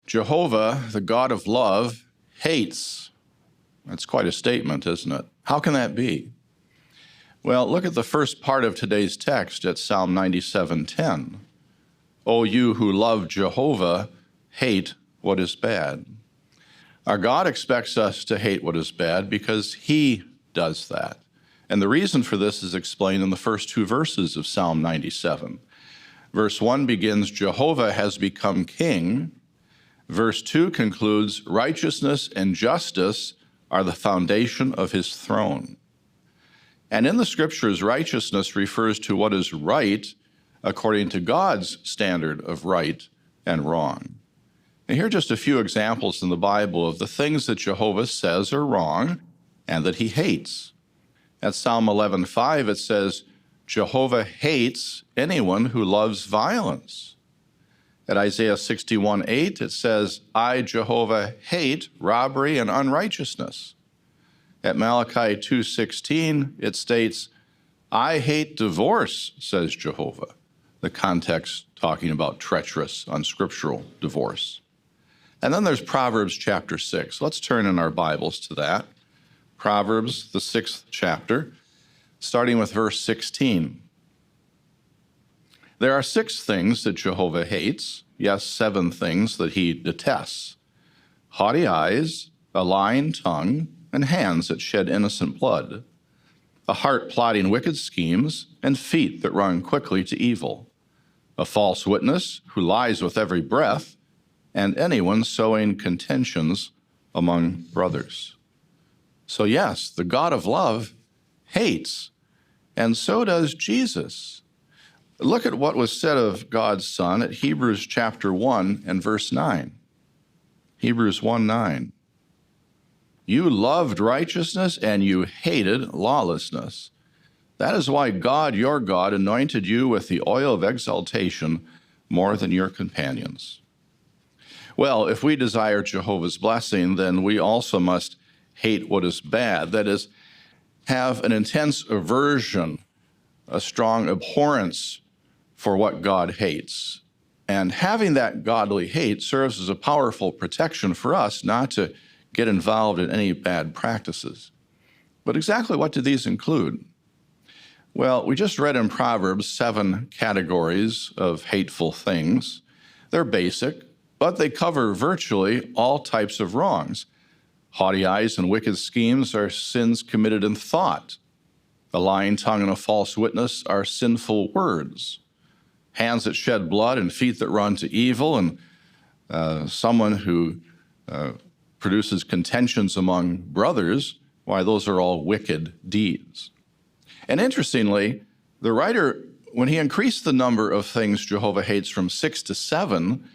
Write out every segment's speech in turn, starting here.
Jehovah, the God of love, hates. That's quite a statement, isn't it? How can that be? Well, look at the first part of today's text at Psalm 97:10. O you who love Jehovah, hate what is bad. Our God expects us to hate what is bad because he does that. And the reason for this is explained in the first two verses of Psalm 97. Verse 1 begins, Jehovah has become king. Verse 2 concludes, righteousness and justice are the foundation of his throne. And in the scriptures, righteousness refers to what is right according to God's standard of right and wrong. And here are just a few examples in the Bible of the things that Jehovah says are wrong and that he hates. At Psalm 11:5, it says, Jehovah hates anyone who loves violence. At Isaiah 61:8, it says, I, Jehovah, hate robbery and unrighteousness. At Malachi 2:16, it states, I hate divorce, says Jehovah. The context talking about treacherous, unscriptural divorce. And then there's Proverbs chapter 6. Let's turn in our Bibles to that. Proverbs, the 6th chapter, starting with verse 16. There are 6 things that Jehovah hates, yes, 7 things that he detests. Haughty eyes, a lying tongue, and hands that shed innocent blood, a heart plotting wicked schemes, and feet that run quickly to evil, a false witness who lies with every breath, and anyone sowing contentions among brothers. So yes, the God of love hates, and so does Jesus. Look at what was said of God's Son at Hebrews chapter 1 and verse 9. Hebrews 1:9. You loved righteousness and you hated lawlessness. That is why God, your God, anointed you with the oil of exaltation more than your companions. Well, if we desire Jehovah's blessing, then we also must hate what is bad. That is, have an intense aversion, a strong abhorrence for what God hates. And having that godly hate serves as a powerful protection for us not to get involved in any bad practices. But exactly what do these include? Well, we just read in Proverbs 7 categories of hateful things. They're basic, but they cover virtually all types of wrongs. Haughty eyes and wicked schemes are sins committed in thought. A lying tongue and a false witness are sinful words. Hands that shed blood and feet that run to evil, and someone who produces contentions among brothers, why, those are all wicked deeds. And interestingly, the writer, when he increased the number of things Jehovah hates from 6 to 7,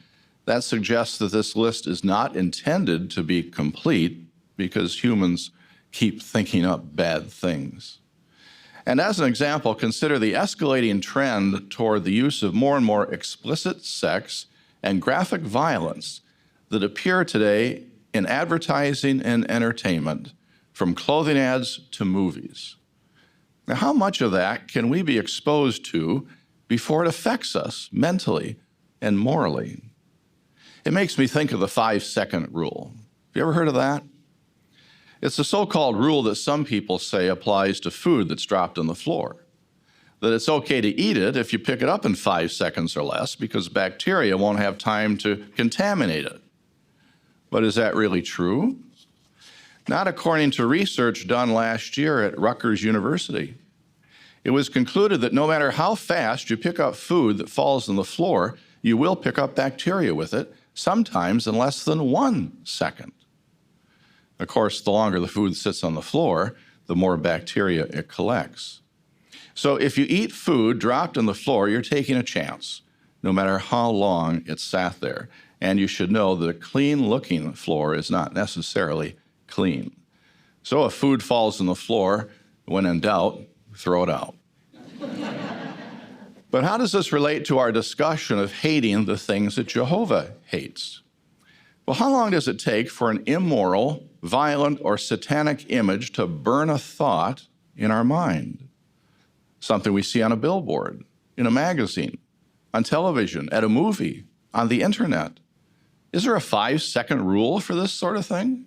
that suggests that this list is not intended to be complete because humans keep thinking up bad things. And as an example, consider the escalating trend toward the use of more and more explicit sex and graphic violence that appear today in advertising and entertainment, from clothing ads to movies. Now, how much of that can we be exposed to before it affects us mentally and morally? It makes me think of the 5-second rule. Have you ever heard of that? It's a so-called rule that some people say applies to food that's dropped on the floor, that it's okay to eat it if you pick it up in 5 seconds or less because bacteria won't have time to contaminate it. But is that really true? Not according to research done last year at Rutgers University. It was concluded that no matter how fast you pick up food that falls on the floor, you will pick up bacteria with it, sometimes in less than 1 second. Of course, the longer the food sits on the floor, the more bacteria it collects. So if you eat food dropped on the floor, you're taking a chance, no matter how long it sat there. And you should know that a clean-looking floor is not necessarily clean. So if food falls on the floor, when in doubt, throw it out. But how does this relate to our discussion of hating the things that Jehovah hates? Well, how long does it take for an immoral, violent, or satanic image to burn a thought in our mind? Something we see on a billboard, in a magazine, on television, at a movie, on the internet. Is there a 5-second rule for this sort of thing?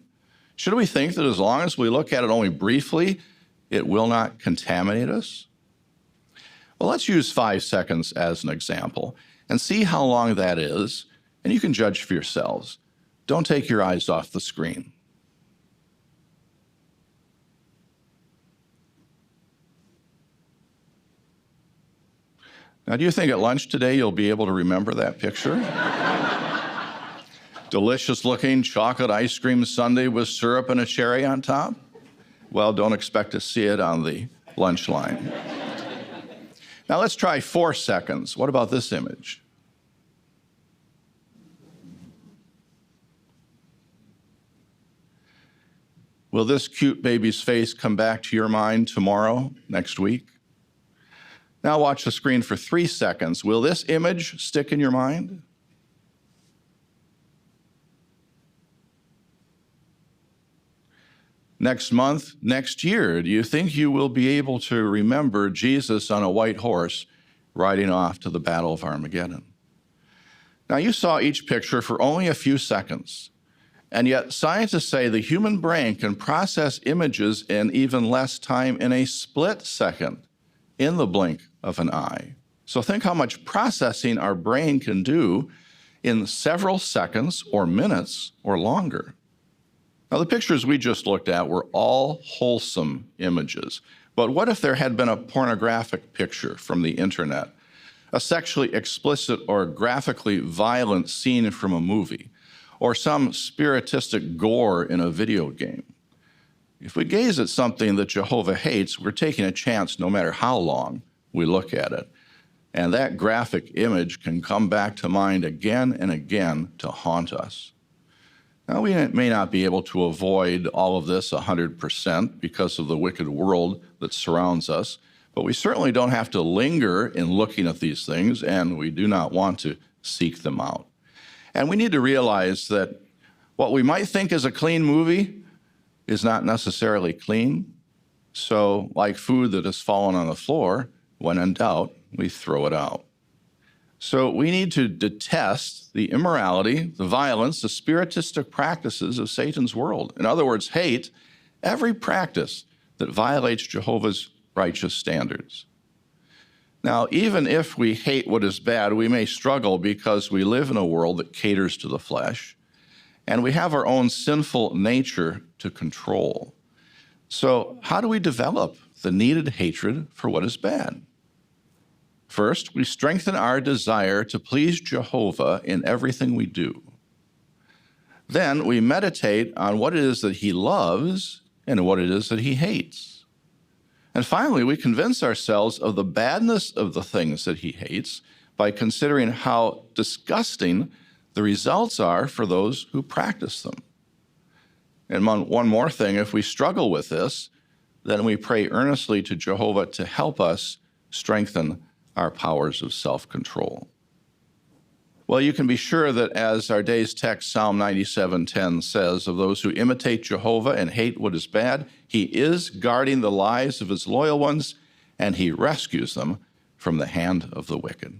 Should we think that as long as we look at it only briefly, it will not contaminate us? Well, let's use 5 seconds as an example and see how long that is, and you can judge for yourselves. Don't take your eyes off the screen. Now, do you think at lunch today you'll be able to remember that picture? Delicious looking chocolate ice cream sundae with syrup and a cherry on top? Well, don't expect to see it on the lunch line. Now let's try 4 seconds. What about this image? Will this cute baby's face come back to your mind tomorrow, next week? Now watch the screen for 3 seconds. Will this image stick in your mind? Next month, next year, do you think you will be able to remember Jesus on a white horse riding off to the Battle of Armageddon? Now, you saw each picture for only a few seconds, and yet scientists say the human brain can process images in even less time, in a split second, in the blink of an eye. So think how much processing our brain can do in several seconds or minutes or longer. Now, the pictures we just looked at were all wholesome images. But what if there had been a pornographic picture from the internet, a sexually explicit or graphically violent scene from a movie, or some spiritistic gore in a video game? If we gaze at something that Jehovah hates, we're taking a chance no matter how long we look at it. And that graphic image can come back to mind again and again to haunt us. Now, we may not be able to avoid all of this 100% because of the wicked world that surrounds us, but we certainly don't have to linger in looking at these things, and we do not want to seek them out. And we need to realize that what we might think is a clean movie is not necessarily clean. So, like food that has fallen on the floor, when in doubt, we throw it out. So we need to detest the immorality, the violence, the spiritistic practices of Satan's world. In other words, hate every practice that violates Jehovah's righteous standards. Now, even if we hate what is bad, we may struggle because we live in a world that caters to the flesh, and we have our own sinful nature to control. So how do we develop the needed hatred for what is bad? First, we strengthen our desire to please Jehovah in everything we do. Then we meditate on what it is that he loves and what it is that he hates. And finally, we convince ourselves of the badness of the things that he hates by considering how disgusting the results are for those who practice them. And one more thing, if we struggle with this, then we pray earnestly to Jehovah to help us strengthen our powers of self-control. Well, you can be sure that as our day's text, Psalm 97:10 says, of those who imitate Jehovah and hate what is bad, he is guarding the lives of his loyal ones, and he rescues them from the hand of the wicked.